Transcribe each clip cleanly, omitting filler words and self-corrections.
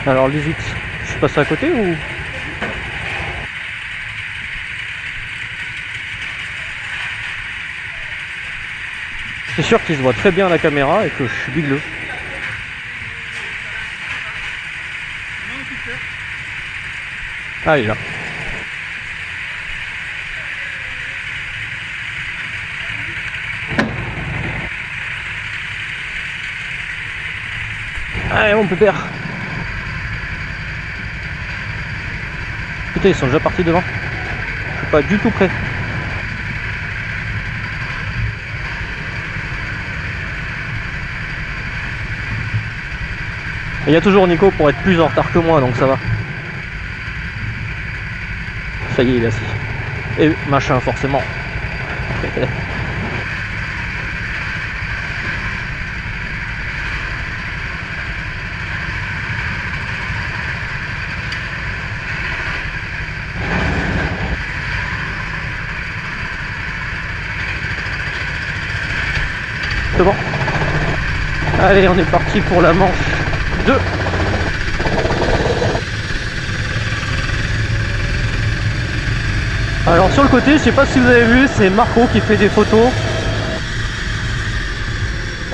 Alors l'hésite, je suis passé à côté ou... C'est sûr qu'il se voit très bien à la caméra et que je suis bigleux. Ah, il est là. Allez mon pépère. Putain, ils sont déjà partis devant. Je suis pas du tout prêt. Il y a toujours Nico pour être plus en retard que moi, donc ça va. Ça y est, il est assis. Et machin, forcément. C'est bon. Allez, on est parti pour la manche 2. Alors sur le côté, je sais pas si vous avez vu, c'est Marco qui fait des photos.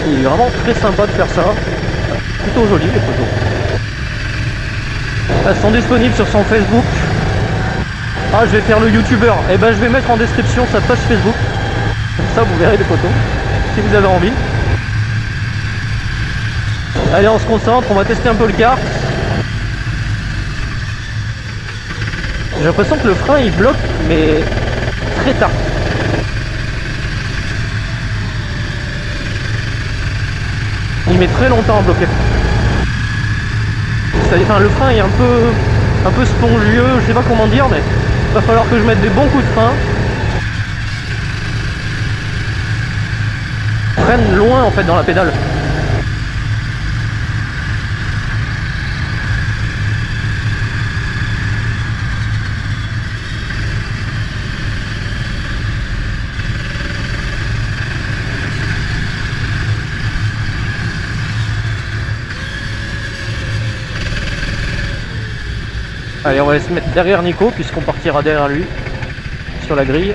Il est vraiment très sympa de faire ça. Plutôt joli les photos. Elles sont disponibles sur son Facebook. Ah, je vais faire le youtubeur. Et ben je vais mettre en description sa page Facebook. Comme ça vous verrez les photos. Si vous avez envie. Allez, on se concentre, on va tester un peu le kart. J'ai l'impression que le frein il bloque, mais très tard. Il met très longtemps à bloquer. Enfin, le frein est un peu spongieux, je sais pas comment dire, mais il va falloir que je mette des bons coups de frein. Freine loin en fait dans la pédale. Allez, on va se mettre derrière Nico puisqu'on partira derrière lui sur la grille.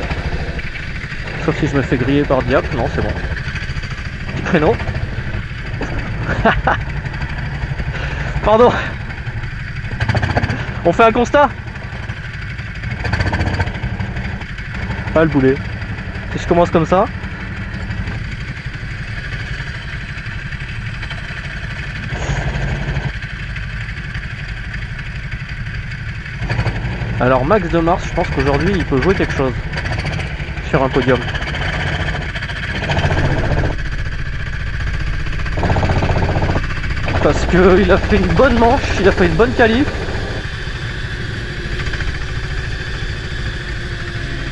Sauf si je me fais griller par Diap. Non, c'est bon. Petit créneau. Pardon. On fait un constat. Ah, le boulet. Si je commence comme ça. Alors Max de Mars, je pense qu'aujourd'hui il peut jouer quelque chose sur un podium. Parce qu'il a fait une bonne manche, il a fait une bonne qualif.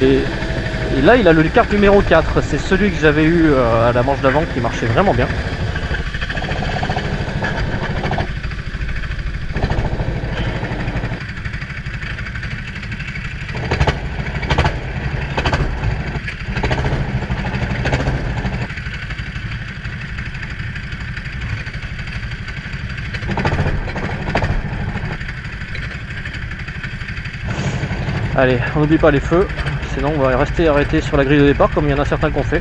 Et là il a le kart numéro 4, c'est celui que j'avais eu à la manche d'avant qui marchait vraiment bien. Allez, on n'oublie pas les feux, sinon on va rester arrêté sur la grille de départ comme il y en a certains qu'on fait.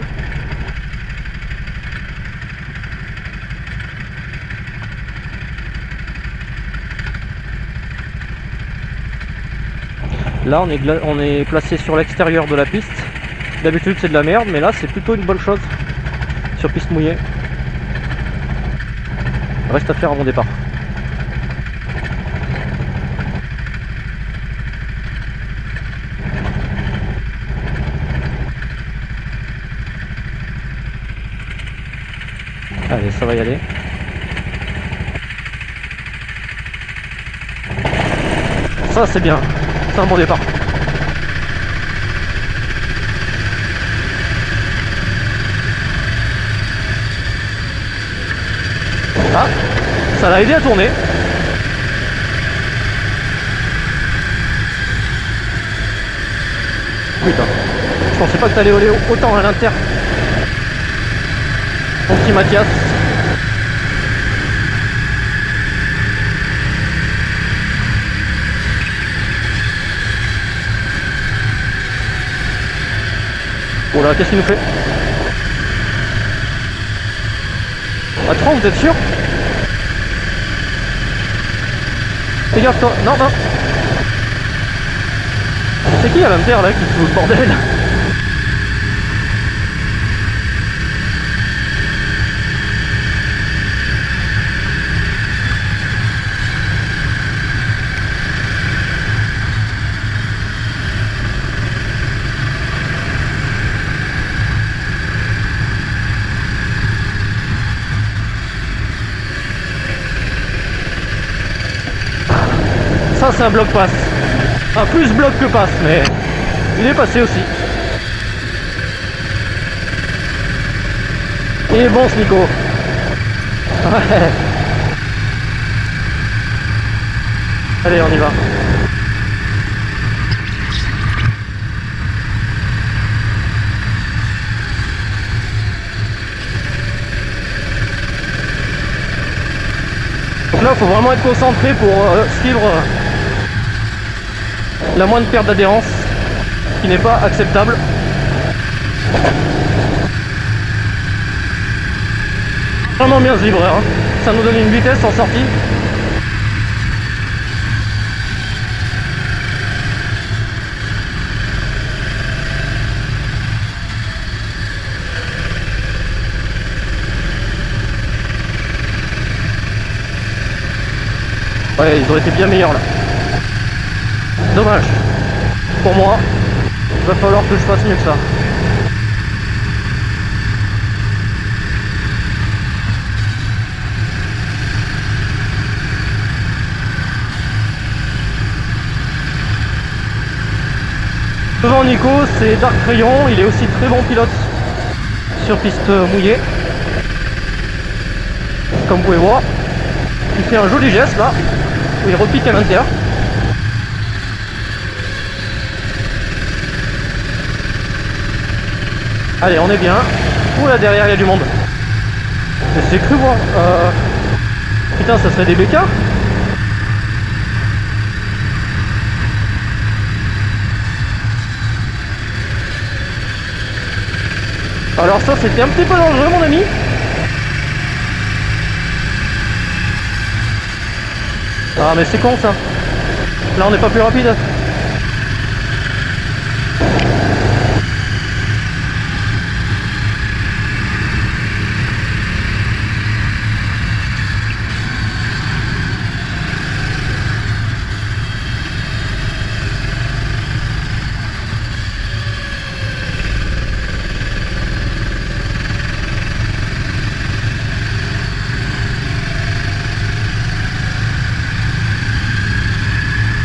Là on est placé sur l'extérieur de la piste. D'habitude c'est de la merde, mais là c'est plutôt une bonne chose sur piste mouillée. Reste à faire avant départ. Allez, ça va y aller. Ça c'est bien, c'est un bon départ. Ah, ça l'a aidé à tourner. Putain, je pensais pas que t'allais aller autant à l'inter. Mon petit Mathias. Oh là, qu'est-ce qu'il nous fait? À 3, vous êtes sûr? Fais gaffe toi, non, non. C'est qui à l'intérieur là qui fout le bordel? Ça c'est un bloc passe. Un plus bloc que passe, mais il est passé aussi. Il est bon ce Nico. Ouais. Allez, on y va. Donc là, il faut vraiment être concentré pour suivre la moindre perte d'adhérence, qui n'est pas acceptable. Vraiment bien ce livreur, hein. Ça nous donne une vitesse en sortie. Ouais, ils auraient été bien meilleurs là. Dommage. Pour moi, il va falloir que je fasse mieux que ça. Devant Nico, c'est Dark Crayon, il est aussi très bon pilote sur piste mouillée. Comme vous pouvez voir, il fait un joli geste là, où il repique à l'intérieur. Allez, on est bien. Oula, derrière il y a du monde. J'ai cru voir. Putain, ça serait des bécards. Alors ça c'était un petit peu dangereux mon ami. Ah mais c'est con ça. Là on n'est pas plus rapide.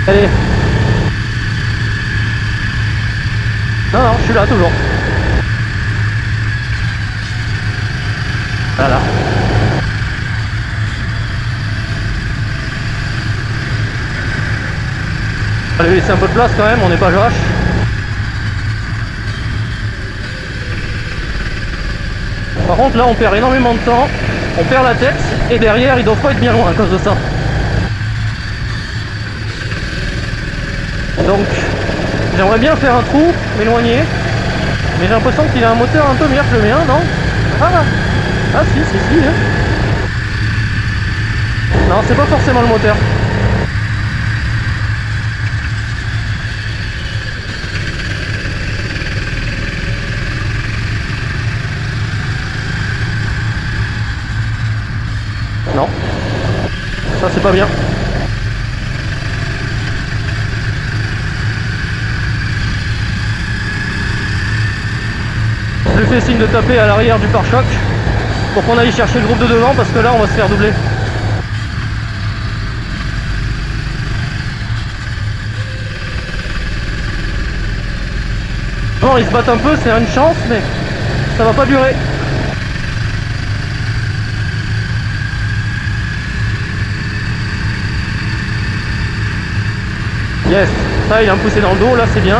Allez. Non, non, je suis là toujours. Voilà. On va lui laisser un peu de place quand même, on n'est pas vache. Par contre là on perd énormément de temps, on perd la tête et derrière ils doivent pas être bien loin à cause de ça. Donc j'aimerais bien faire un trou, m'éloigner, mais j'ai l'impression qu'il a un moteur un peu meilleur que le mien, non? Ah si, hein. Non, c'est pas forcément le moteur. Non, ça c'est pas bien. Je lui fais signe de taper à l'arrière du pare-choc pour qu'on aille chercher le groupe de devant parce que là on va se faire doubler. Bon, ils se battent un peu, c'est une chance, mais ça va pas durer. Yes, ça il a un poussé dans le dos, là c'est bien.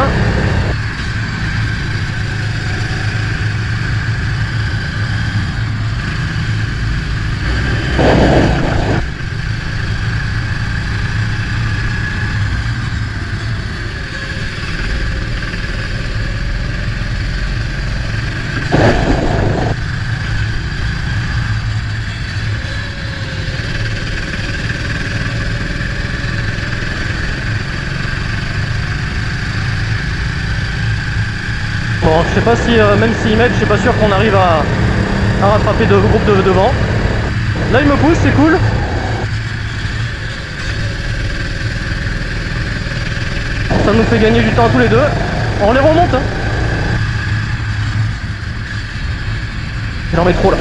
Bon, je sais pas si, même s'ils mettent, je suis pas sûr qu'on arrive à rattraper deux groupes de devant. Là, il me pousse, c'est cool. Ça nous fait gagner du temps à tous les deux. On les remonte, hein. J'en mets trop là.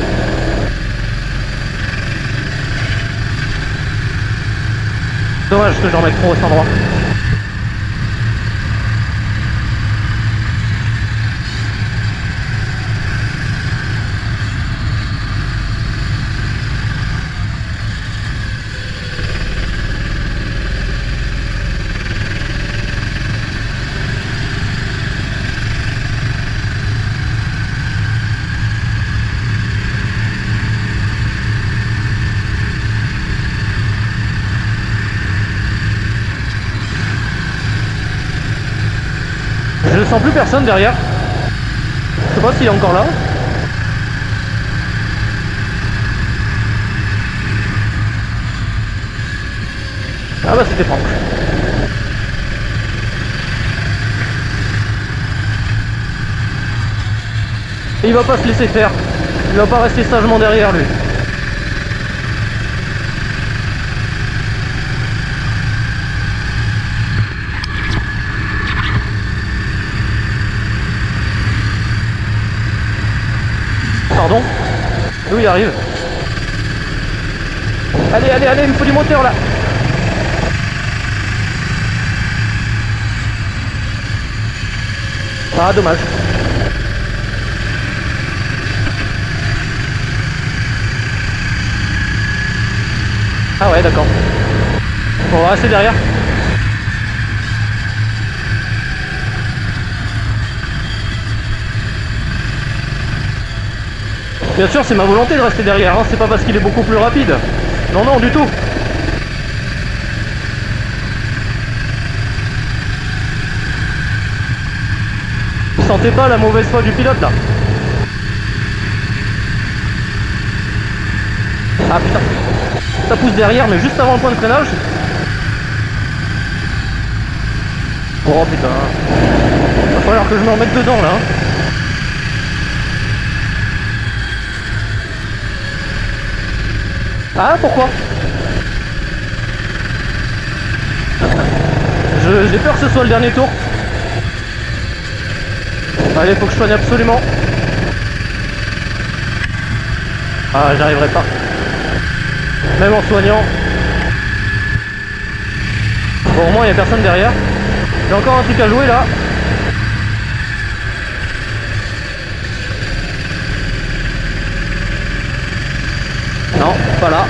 Dommage que j'en mette trop à cet endroit. Je ne sens plus personne derrière. Je sais pas s'il est encore là. Ah bah c'était Franck. Et il va pas se laisser faire. Il va pas rester sagement derrière lui. Pardon? D'où il arrive? Allez, allez, allez, il me faut du moteur là. Ah, dommage. Ah ouais, d'accord. Bon, on va rester derrière. Bien sûr, c'est ma volonté de rester derrière, hein. C'est pas parce qu'il est beaucoup plus rapide. Non, non, du tout. Vous sentez pas la mauvaise foi du pilote là? Ah putain. Ça pousse derrière, mais juste avant le point de freinage. Oh putain. Va falloir que je me remette dedans là. Ah, pourquoi? J'ai peur que ce soit le dernier tour. Allez, faut que je soigne absolument. Ah, j'arriverai pas. Même en soignant. Bon, au moins, il n'y a personne derrière. J'ai encore un truc à jouer là. Non, pas là.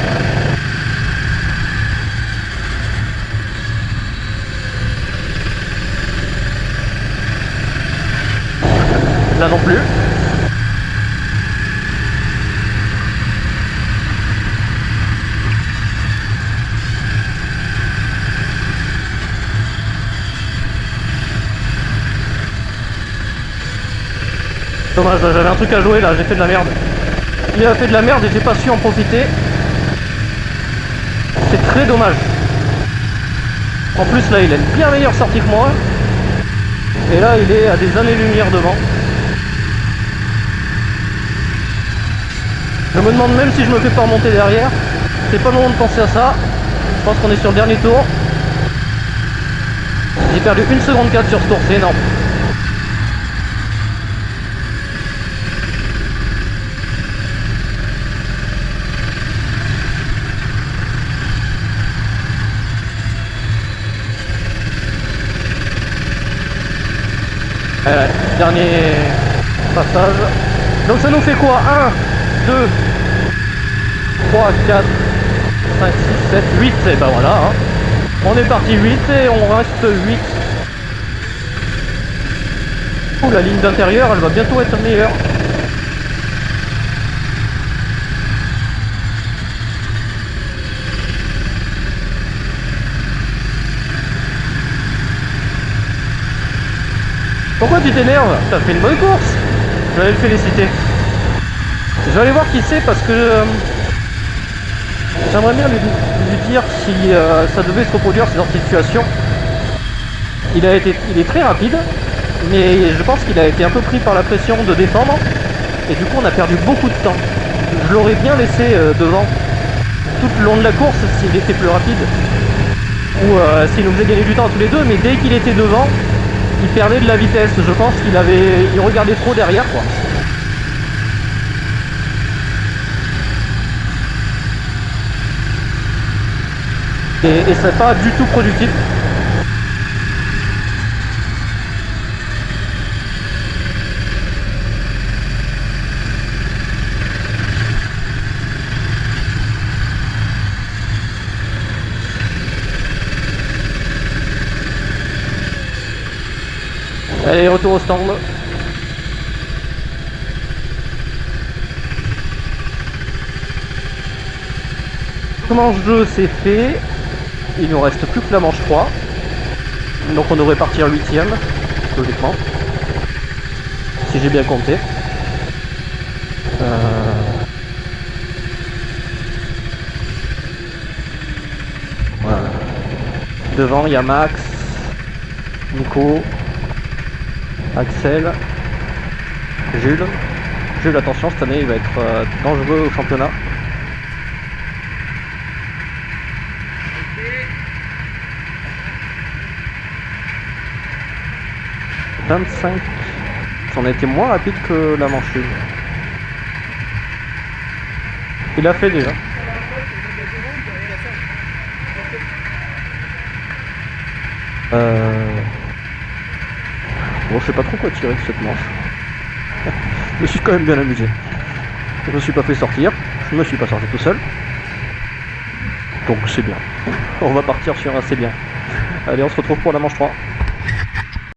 Là non plus. Dommage, j'avais un truc à jouer là, j'ai fait de la merde. Il a fait de la merde et j'ai pas su en profiter. C'est très dommage. En plus là il a une bien meilleure sortie que moi. Et là il est à des années-lumière devant. Je me demande même si je me fais pas remonter derrière. C'est pas le moment de penser à ça. Je pense qu'on est sur le dernier tour. J'ai perdu 1 seconde 4 sur ce tour, c'est énorme. Dernier passage. Donc ça nous fait quoi? 1, 2, 3, 4, 5, 6, 7, 8. Et ben voilà. Hein. On est parti 8 et on reste 8. Oh, la ligne d'intérieur, elle va bientôt être meilleure. Pourquoi tu t'énerves? T'as fait une bonne course. Je vais le féliciter. Je vais aller voir qui c'est parce que j'aimerais bien lui dire si ça devait se reproduire ce genre de situation. Il est très rapide, Mais je pense qu'il a été un peu pris par la pression de défendre. Et du coup on a perdu beaucoup de temps. Je l'aurais bien laissé devant tout le long de la course s'il était plus rapide. Ou s'il nous faisait gagner du temps à tous les deux. Mais dès qu'il était devant, il perdait de la vitesse. Je pense il regardait trop derrière quoi. Et c'est pas du tout productif. Allez, retour au stand. Comment jeu c'est fait. Il nous reste plus que la manche 3. Donc on devrait partir 8ème, logiquement. Si j'ai bien compté. Voilà. Devant il y a Max, Nico, Axel, Jules. Jules, attention, cette année il va être dangereux au championnat. 25. On a été moins rapide que la manche 1. Il l'a fait déjà. Bon, je sais pas trop quoi tirer de cette manche. Je me suis quand même bien amusé. Je me suis pas fait sortir. Je me suis pas sorti tout seul. Donc c'est bien. On va partir sur un c'est bien. Allez, on se retrouve pour la manche 3.